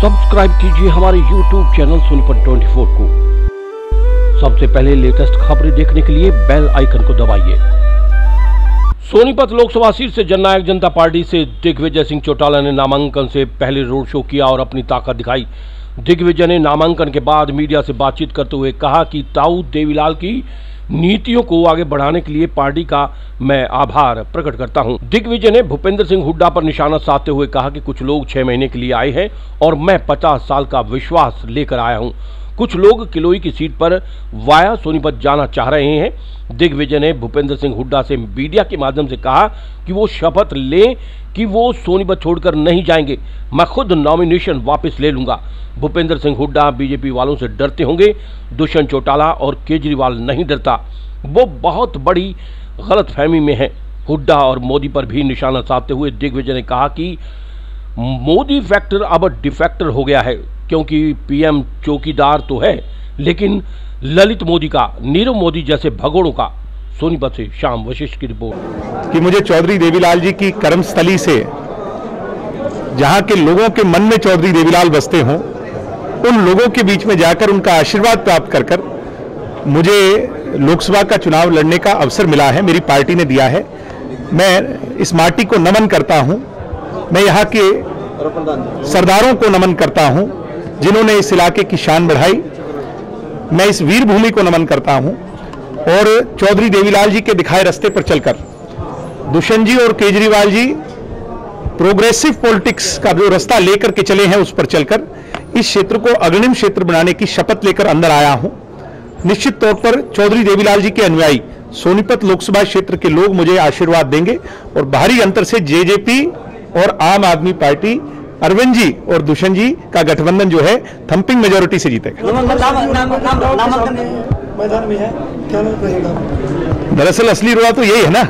Subscribe कीजिए हमारे YouTube channel Sonipat 24 को। सबसे पहले लेटेस्ट खबरें देखने के लिए बेल आइकन को दबाइए। सोनीपत लोकसभा सीट से जननायक जनता पार्टी से दिग्विजय सिंह चौटाला ने नामांकन से पहले रोड शो किया और अपनी ताकत दिखाई। दिग्विजय ने नामांकन के बाद मीडिया से बातचीत करते हुए कहा कि ताऊ देवीलाल की नीतियों को आगे बढ़ाने के लिए पार्टी का मैं आभार प्रकट करता हूं। दिग्विजय ने भूपेंद्र सिंह हुड्डा पर निशाना साधते हुए कहा कि कुछ लोग 6 महीने के लिए आए हैं और मैं 50 साल का विश्वास लेकर आया हूं। कुछ लोग किलोई की सीट पर वाया सोनीपत जाना चाह रहे हैं। दिग्विजय ने भूपेंद्र सिंह हुड्डा से मीडिया के माध्यम से कहा कि वो शपथ लें कि वो सोनीपत छोड़कर नहीं जाएंगे। मैं खुद नॉमिनेशन वापस ले लूंगा। भूपेंद्र सिंह हुड्डा बीजेपी वालों से डरते होंगे, दुष्यंत चौटाला और केजरीवाल नहीं डरता। वो बहुत बड़ी गलतफहमी में है। हुड्डा और मोदी पर भी निशाना साधते हुए दिग्विजय ने कहा कि मोदी फैक्टर अब डिफेक्टर हो गया है, क्योंकि पीएम चौकीदार तो है लेकिन ललित मोदी का, नीरव मोदी जैसे भगोड़ों का। सोनीपत से श्याम वशिष्ठ की रिपोर्ट। कि मुझे चौधरी देवीलाल जी की कर्मस्थली से, जहां के लोगों के मन में चौधरी देवीलाल बसते हों, उन लोगों के बीच में जाकर उनका आशीर्वाद प्राप्त कर कर मुझे लोकसभा का चुनाव लड़ने का अवसर मिला है, मेरी पार्टी ने दिया है। मैं इस माटी को नमन करता हूं। मैं यहाँ के सरदारों को नमन करता हूं जिन्होंने इस इलाके की शान बढ़ाई। मैं इस वीर भूमि को नमन करता हूं और चौधरी देवीलाल जी के दिखाए रास्ते पर चलकर दुष्यंत जी और केजरीवाल जी प्रोग्रेसिव पॉलिटिक्स का जो रास्ता लेकर के चले हैं, उस पर चलकर इस क्षेत्र को अग्रणी क्षेत्र बनाने की शपथ लेकर अंदर आया हूं। निश्चित तौर पर चौधरी देवीलाल जी के अनुयायी सोनीपत लोकसभा क्षेत्र के लोग मुझे आशीर्वाद देंगे और भारी अंतर से जेजेपी और आम आदमी पार्टी, अरविंद जी और दुष्यंत जी का गठबंधन जो है थंपिंग मेजोरिटी से जीतेगा। दरअसल असली रुआ तो यही है ना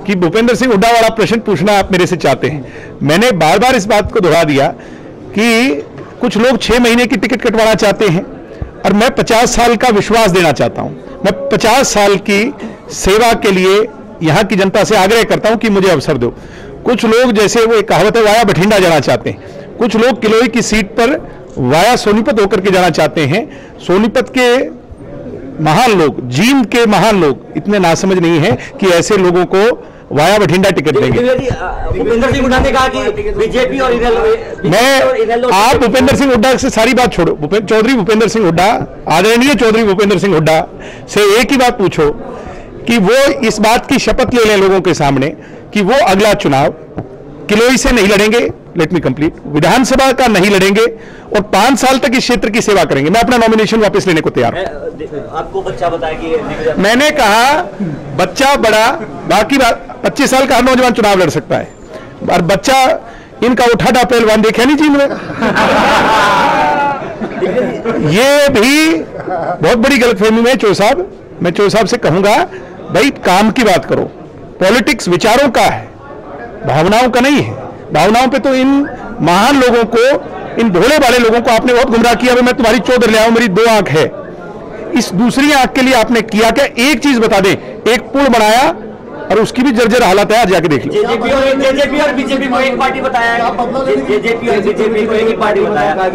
कि भूपेंद्र सिंह हुड्डा वाला प्रश्न पूछना आप मेरे से चाहते हैं। मैंने बार बार इस बात को दोहरा दिया कि कुछ लोग 6 महीने की टिकट कटवाना चाहते हैं और मैं 50 साल का विश्वास देना चाहता हूं। मैं 50 साल की सेवा के लिए यहां की जनता से आग्रह करता हूं कि मुझे अवसर दो। कुछ लोग, जैसे वो एक कहावत है, वाया बठिंडा जाना चाहते हैं। कुछ लोग किलोई की सीट पर वाया सोनीपत होकर के जाना चाहते हैं। सोनीपत के महान लोग, जींद के महान लोग इतने नासमझ नहीं है कि ऐसे लोगों को वाया बठिंडा टिकट देंगे। भूपेंद्र सिंह हुड्डा ने कहा कि बीजेपी और आप भूपेंद्र सिंह हुड्डा से सारी बात छोड़ो। चौधरी भूपेंद्र सिंह हुड्डा, आदरणीय चौधरी भूपेंद्र सिंह हुड्डा से एक ही बात पूछो कि वो इस बात की शपथ ले लें लोगों के सामने कि वो अगला चुनाव किलोई से नहीं लड़ेंगे, लेट मी कंप्लीट, विधानसभा का नहीं लड़ेंगे और 5 साल तक इस क्षेत्र की सेवा करेंगे। मैं अपना नॉमिनेशन वापस लेने को तैयार हूं। आपको बच्चा बताया कि मैंने कहा बच्चा बड़ा, बाकी बात 25 साल का हर नौजवान चुनाव लड़ सकता है और बच्चा इनका उठाटा पहलवान देखा नहीं चीन में। ये भी बहुत बड़ी गलतफहमी में चो साहब। मैं चो साहब से कहूंगा, भाई काम की बात करो। पॉलिटिक्स विचारों का है, भावनाओं का नहीं है। भावनाओं पे तो इन महान लोगों को, इन भोले भाले लोगों को आपने बहुत गुमराह किया। मैं तुम्हारी चौधर ले आऊं, मेरी 2 आंख है, इस दूसरी आंख के लिए आपने किया क्या? एक चीज बता दें, एक पुल बनाया और उसकी भी जर्जर हालत है, आज जाके देख लो। जेजेपी और बीजेपी को एक पार्टी बताया, जेजेपी और बीजेपी को एक ही पार्टी बताया।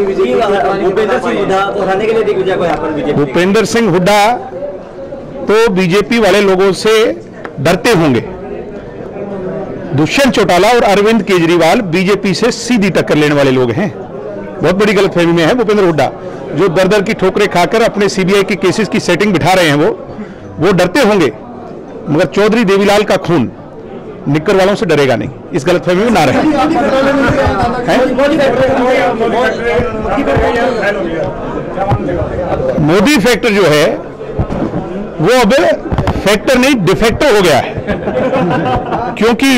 भूपेंद्र सिंह हुड्डा को हराने के लिए दिग्विजय को यहाँ पर बीजेपी। भूपेंद्र सिंह हुड्डा तो बीजेपी वाले लोगों से डरते होंगे। दुष्यंत चौटाला और अरविंद केजरीवाल बीजेपी से सीधी टक्कर लेने वाले लोग हैं। बहुत बड़ी गलतफहमी में है भूपेंद्र हुड्डा, जो दर-दर की ठोकरें खाकर अपने सीबीआई के केसेस की सेटिंग बिठा रहे हैं। वो डरते होंगे, मगर चौधरी देवीलाल का खून निक्कर वालों से डरेगा नहीं। इस गलतफहमी में ना रहे। मोदी फैक्टर जो है वो अब फैक्टर नहीं, डिफेक्टर हो गया है। क्योंकि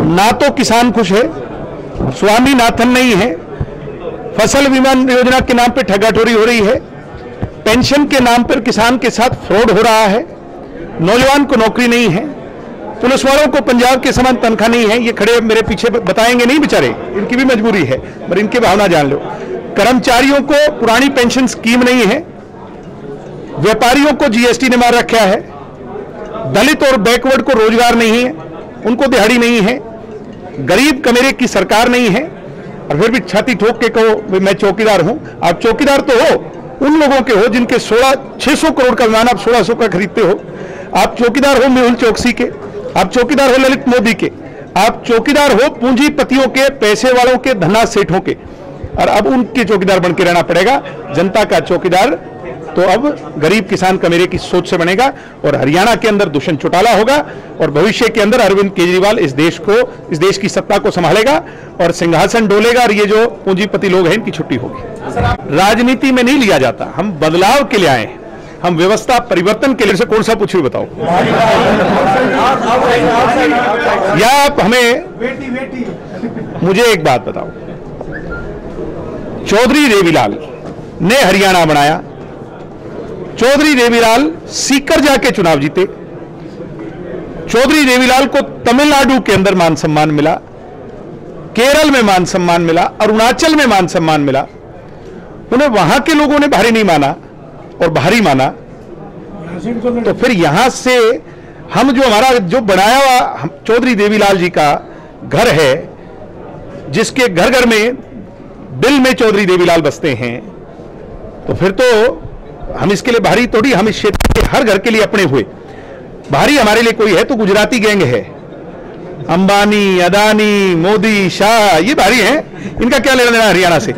ना तो किसान खुश है, स्वामीनाथन नहीं है, फसल बीमा योजना के नाम पे ठगाठोरी हो रही है, पेंशन के नाम पर किसान के साथ फ्रॉड हो रहा है, नौजवान को नौकरी नहीं है, पुलिस वालों को पंजाब के समान तनख्वाह नहीं है। ये खड़े मेरे पीछे बताएंगे नहीं बेचारे, इनकी भी मजबूरी है, पर इनकी भावना जान लो। कर्मचारियों को पुरानी पेंशन स्कीम नहीं है, व्यापारियों को जीएसटी ने मार रखा है, दलित और बैकवर्ड को रोजगार नहीं है, उनको दिहाड़ी नहीं है, गरीब कमेरे की सरकार नहीं है, और फिर भी छाती ठोक के कहो मैं चौकीदार हूं। आप चौकीदार तो हो उन लोगों के हो जिनके 600 करोड़ का विमान आप 1600 का खरीदते हो। आप चौकीदार हो मेहुल चौकसी के, आप चौकीदार हो ललित मोदी के, आप चौकीदार हो पूंजीपतियों के, पैसे वालों के, धना सेठों के, और अब उनके चौकीदार बन के रहना पड़ेगा। जनता का चौकीदार तो अब गरीब किसान कमेरे की सोच से बनेगा और हरियाणा के अंदर दुष्यंत चौटाला होगा और भविष्य के अंदर अरविंद केजरीवाल इस देश की सत्ता को संभालेगा और सिंहासन डोलेगा और ये जो पूंजीपति लोग हैं इनकी छुट्टी होगी। राजनीति में नहीं लिया जाता, हम बदलाव के लिए आए हैं, हम व्यवस्था परिवर्तन के लिए। से कौन सा पूछिए बताओ, या आप हमें मुझे एक बात बताओ, चौधरी देवीलाल ने हरियाणा बनाया, चौधरी देवीलाल सीकर जाके चुनाव जीते, चौधरी देवीलाल को तमिलनाडु के अंदर मान सम्मान मिला, केरल में मान सम्मान मिला, अरुणाचल में मान सम्मान मिला। उन्हें वहां के लोगों ने भारी नहीं माना और भारी माना, तो फिर यहां से हम जो हमारा जो बनाया हुआ चौधरी देवीलाल जी का घर है, जिसके घर घर में दिल में चौधरी देवीलाल बसते हैं, तो फिर तो हम इसके लिए भारी थोड़ी, हम इस क्षेत्र के हर घर के लिए अपने हुए। भारी हमारे लिए कोई है तो गुजराती गैंग है, अंबानी, अदानी, मोदी, शाह, ये भारी हैं, इनका क्या लेना देना हरियाणा से।